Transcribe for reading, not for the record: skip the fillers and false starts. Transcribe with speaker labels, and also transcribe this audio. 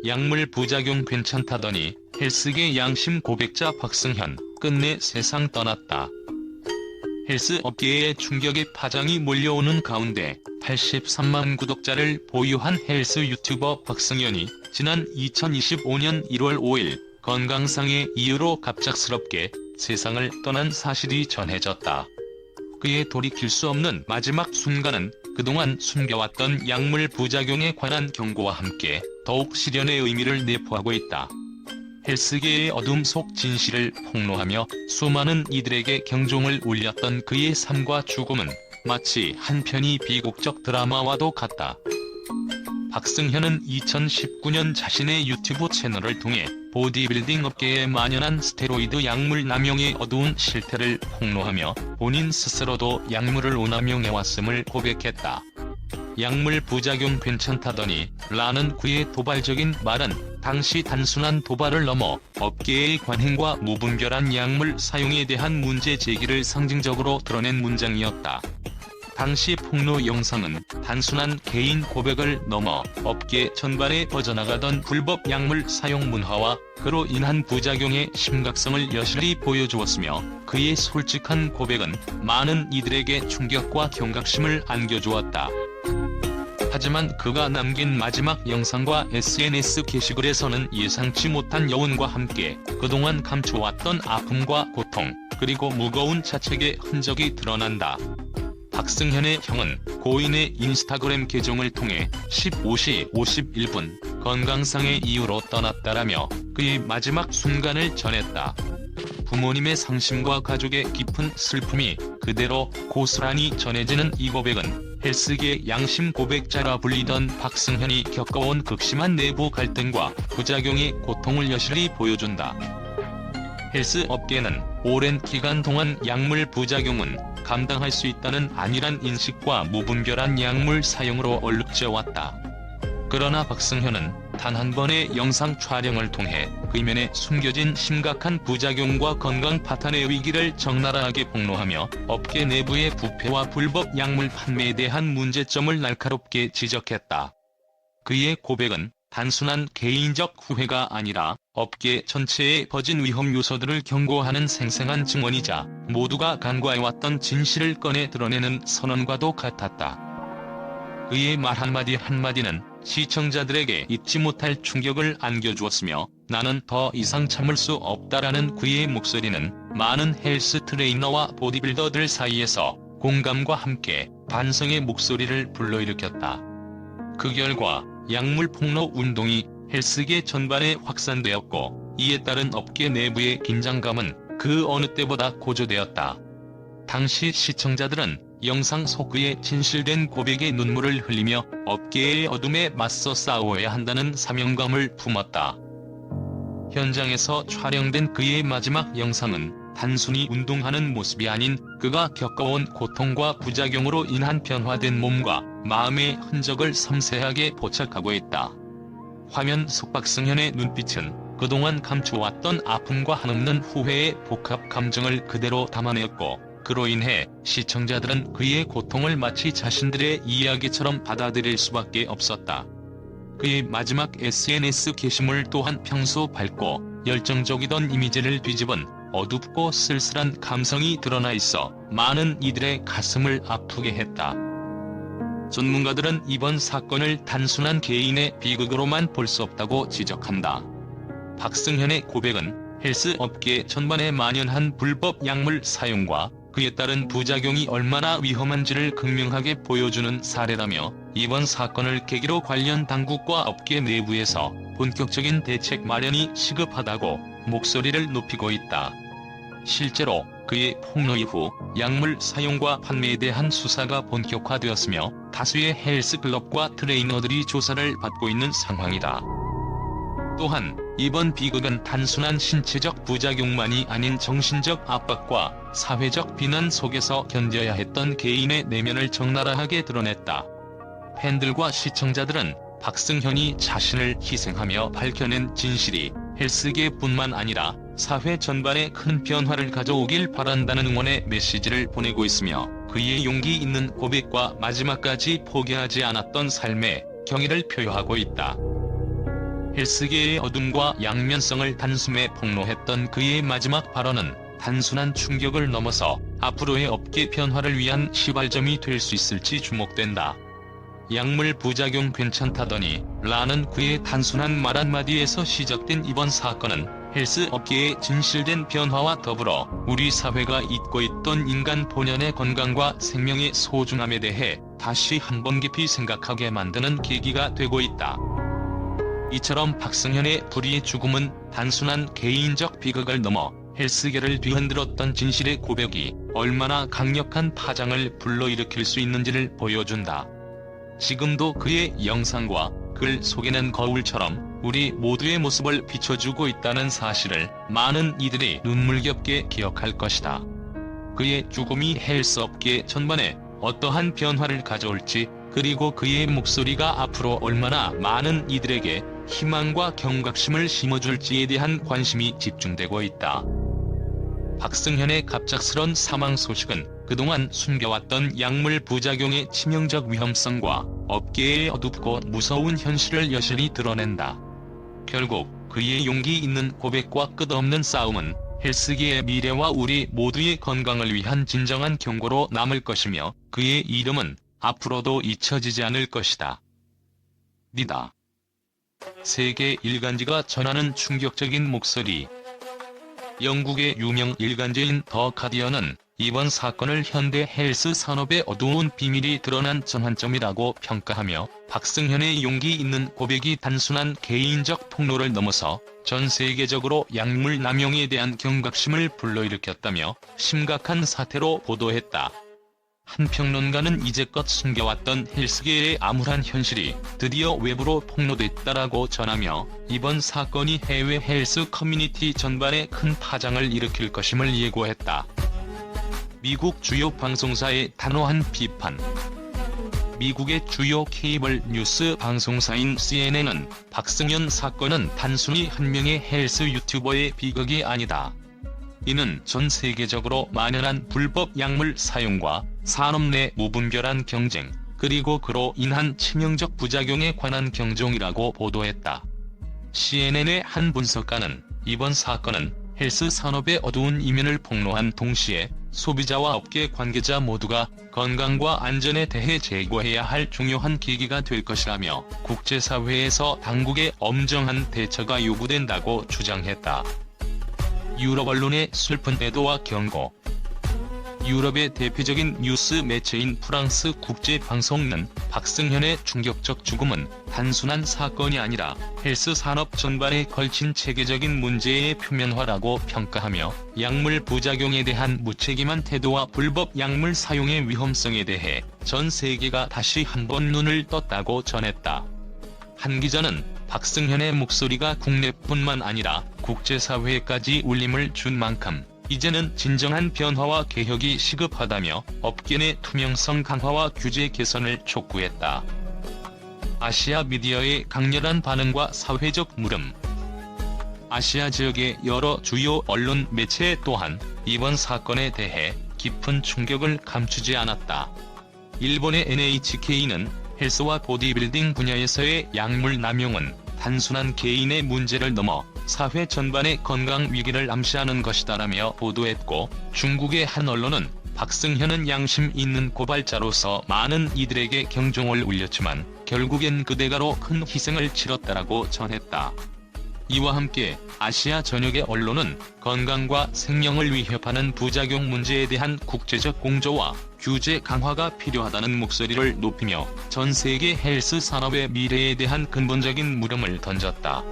Speaker 1: 약물 부작용 괜찮다더니 헬스계 양심 고백자 박승현 끝내 세상 떠났다. 헬스 업계에 충격의 파장이 몰려오는 가운데 83만 구독자를 보유한 헬스 유튜버 박승현이 지난 2025년 1월 5일 건강상의 이유로 갑작스럽게 세상을 떠난 사실이 전해졌다. 그의 돌이킬 수 없는 마지막 순간은 그동안 숨겨왔던 약물 부작용에 관한 경고와 함께 더욱 실현의 의미를 내포하고 있다. 헬스계의 어둠 속 진실을 폭로하며 수많은 이들에게 경종을 울렸던 그의 삶과 죽음은 마치 한 편의 비극적 드라마와도 같다. 박승현은 2019년 자신의 유튜브 채널을 통해 보디빌딩 업계에 만연한 스테로이드 약물 남용의 어두운 실태를 폭로하며 본인 스스로도 약물을 오남용해왔음을 고백했다. 약물 부작용 괜찮다더니 라는 그의 도발적인 말은 당시 단순한 도발을 넘어 업계의 관행과 무분별한 약물 사용에 대한 문제 제기를 상징적으로 드러낸 문장이었다. 당시 폭로 영상은 단순한 개인 고백을 넘어 업계 전반에 퍼져나가던 불법 약물 사용 문화와 그로 인한 부작용의 심각성을 여실히 보여주었으며 그의 솔직한 고백은 많은 이들에게 충격과 경각심을 안겨주었다. 하지만 그가 남긴 마지막 영상과 SNS 게시글에서는 예상치 못한 여운과 함께 그동안 감춰왔던 아픔과 고통, 그리고 무거운 자책의 흔적이 드러난다. 박승현의 형은 고인의 인스타그램 계정을 통해 15시 51분 건강상의 이유로 떠났다라며 그의 마지막 순간을 전했다. 부모님의 상심과 가족의 깊은 슬픔이 그대로 고스란히 전해지는 이 고백은 헬스계 양심 고백자라 불리던 박승현이 겪어온 극심한 내부 갈등과 부작용의 고통을 여실히 보여준다. 헬스 업계는 오랜 기간 동안 약물 부작용은 감당할 수 있다는 안일한 인식과 무분별한 약물 사용으로 얼룩져왔다. 그러나 박승현은 단 한 번의 영상 촬영을 통해 의면에 숨겨진 심각한 부작용과 건강 파탄의 위기를 적나라하게 폭로하며 업계 내부의 부패와 불법 약물 판매에 대한 문제점을 날카롭게 지적했다. 그의 고백은 단순한 개인적 후회가 아니라 업계 전체에 퍼진 위험 요소들을 경고하는 생생한 증언이자 모두가 간과해왔던 진실을 꺼내 드러내는 선언과도 같았다. 그의 말 한마디 한마디는 시청자들에게 잊지 못할 충격을 안겨주었으며 나는 더 이상 참을 수 없다라는 그의 목소리는 많은 헬스 트레이너와 보디빌더들 사이에서 공감과 함께 반성의 목소리를 불러일으켰다. 그 결과 약물 폭로 운동이 헬스계 전반에 확산되었고 이에 따른 업계 내부의 긴장감은 그 어느 때보다 고조되었다. 당시 시청자들은 영상 속 그의 진실된 고백에 눈물을 흘리며 업계의 어둠에 맞서 싸워야 한다는 사명감을 품었다. 현장에서 촬영된 그의 마지막 영상은 단순히 운동하는 모습이 아닌 그가 겪어온 고통과 부작용으로 인한 변화된 몸과 마음의 흔적을 섬세하게 포착하고 있다. 화면 속 박승현의 눈빛은 그동안 감춰왔던 아픔과 한없는 후회의 복합 감정을 그대로 담아냈고 그로 인해 시청자들은 그의 고통을 마치 자신들의 이야기처럼 받아들일 수밖에 없었다. 그의 마지막 SNS 게시물 또한 평소 밝고 열정적이던 이미지를 뒤집은 어둡고 쓸쓸한 감성이 드러나 있어 많은 이들의 가슴을 아프게 했다. 전문가들은 이번 사건을 단순한 개인의 비극으로만 볼 수 없다고 지적한다. 박승현의 고백은 헬스 업계 전반에 만연한 불법 약물 사용과 그에 따른 부작용이 얼마나 위험한지를 극명하게 보여주는 사례라며 이번 사건을 계기로 관련 당국과 업계 내부에서 본격적인 대책 마련이 시급하다고 목소리를 높이고 있다. 실제로 그의 폭로 이후 약물 사용과 판매에 대한 수사가 본격화되었으며 다수의 헬스클럽과 트레이너들이 조사를 받고 있는 상황이다. 또한 이번 비극은 단순한 신체적 부작용만이 아닌 정신적 압박과 사회적 비난 속에서 견뎌야 했던 개인의 내면을 적나라하게 드러냈다. 팬들과 시청자들은 박승현이 자신을 희생하며 밝혀낸 진실이 헬스계뿐만 아니라 사회 전반에 큰 변화를 가져오길 바란다는 응원의 메시지를 보내고 있으며 그의 용기 있는 고백과 마지막까지 포기하지 않았던 삶의 경의를 표효하고 있다. 헬스계의 어둠과 양면성을 단숨에 폭로했던 그의 마지막 발언은 단순한 충격을 넘어서 앞으로의 업계 변화를 위한 시발점이 될 수 있을지 주목된다. 약물 부작용 괜찮다더니 라는 그의 단순한 말 한마디에서 시작된 이번 사건은 헬스 업계의 진실된 변화와 더불어 우리 사회가 잊고 있던 인간 본연의 건강과 생명의 소중함에 대해 다시 한번 깊이 생각하게 만드는 계기가 되고 있다. 이처럼 박승현의 불의의 죽음은 단순한 개인적 비극을 넘어 헬스계를 뒤흔들었던 진실의 고백이 얼마나 강력한 파장을 불러일으킬 수 있는지를 보여준다. 지금도 그의 영상과 글 속에는 거울처럼 우리 모두의 모습을 비춰주고 있다는 사실을 많은 이들이 눈물겹게 기억할 것이다. 그의 죽음이 헬스업계 전반에 어떠한 변화를 가져올지, 그리고 그의 목소리가 앞으로 얼마나 많은 이들에게 희망과 경각심을 심어줄지에 대한 관심이 집중되고 있다. 박승현의 갑작스런 사망 소식은 그동안 숨겨왔던 약물 부작용의 치명적 위험성과 업계의 어둡고 무서운 현실을 여실히 드러낸다. 결국 그의 용기 있는 고백과 끝없는 싸움은 헬스계의 미래와 우리 모두의 건강을 위한 진정한 경고로 남을 것이며, 그의 이름은 앞으로도 잊혀지지 않을 것이다. 니다. 세계 일간지가 전하는 충격적인 목소리. 영국의 유명 일간지인 더 가디언은 이번 사건을 현대 헬스 산업의 어두운 비밀이 드러난 전환점이라고 평가하며, 박승현의 용기 있는 고백이 단순한 개인적 폭로를 넘어서 전 세계적으로 약물 남용에 대한 경각심을 불러일으켰다며 심각한 사태로 보도했다. 한 평론가는 이제껏 숨겨왔던 헬스계의 암울한 현실이 드디어 외부로 폭로됐다라고 전하며, 이번 사건이 해외 헬스 커뮤니티 전반에 큰 파장을 일으킬 것임을 예고했다. 미국 주요 방송사의 단호한 비판. 미국의 주요 케이블 뉴스 방송사인 CNN은 박승현 사건은 단순히 한 명의 헬스 유튜버의 비극이 아니다. 이는 전 세계적으로 만연한 불법 약물 사용과 산업 내 무분별한 경쟁, 그리고 그로 인한 치명적 부작용에 관한 경종이라고 보도했다. CNN의 한 분석가는 이번 사건은 헬스 산업의 어두운 이면을 폭로한 동시에 소비자와 업계 관계자 모두가 건강과 안전에 대해 제고해야 할 중요한 계기가 될 것이라며, 국제사회에서 당국의 엄정한 대처가 요구된다고 주장했다. 유럽 언론의 슬픈 애도와 경고. 유럽의 대표적인 뉴스 매체인 프랑스 국제방송은 박승현의 충격적 죽음은 단순한 사건이 아니라 헬스 산업 전반에 걸친 체계적인 문제의 표면화라고 평가하며, 약물 부작용에 대한 무책임한 태도와 불법 약물 사용의 위험성에 대해 전 세계가 다시 한번 눈을 떴다고 전했다. 한 기자는 박승현의 목소리가 국내뿐만 아니라 국제사회까지 울림을 준 만큼 이제는 진정한 변화와 개혁이 시급하다며 업계 내 투명성 강화와 규제 개선을 촉구했다. 아시아 미디어의 강렬한 반응과 사회적 물음. 아시아 지역의 여러 주요 언론 매체 또한 이번 사건에 대해 깊은 충격을 감추지 않았다. 일본의 NHK는 헬스와 보디빌딩 분야에서의 약물 남용은 단순한 개인의 문제를 넘어 사회 전반의 건강 위기를 암시하는 것이다라며 보도했고, 중국의 한 언론은 박승현은 양심 있는 고발자로서 많은 이들에게 경종을 울렸지만 결국엔 그 대가로 큰 희생을 치렀다라고 전했다. 이와 함께 아시아 전역의 언론은 건강과 생명을 위협하는 부작용 문제에 대한 국제적 공조와 규제 강화가 필요하다는 목소리를 높이며 전 세계 헬스 산업의 미래에 대한 근본적인 물음을 던졌다.